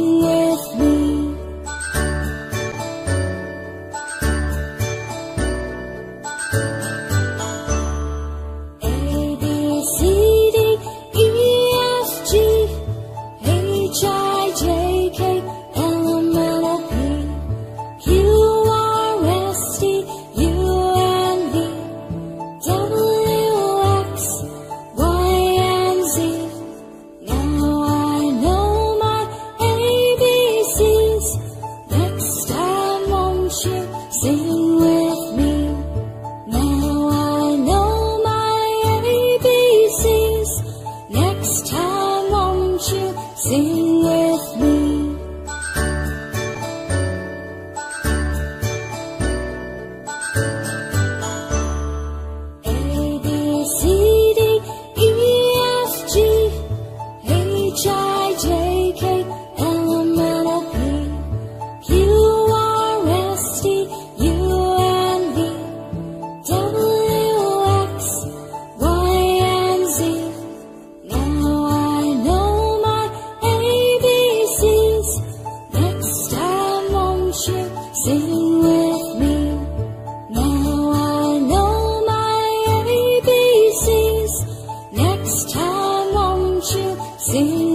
Sing with me. A, B, C, D, E, F, G, H, I, J, K, L, M, N, O, P, Q, R, S, T, U, and V, W, X, Y, and Z. Now I know my ABCs. Next time, won't you sing with me? Now I know my ABCs. Next time, won't you sing with me? A, B, C, D, E, F, G, H, I, J, K, L, M, N, O, P, Q, R, S, T, U, and V, W, X, Y, and Z. Now I know my ABCs. Next time, won't you sing with me? Now I know my ABCs. Next time, won't you sing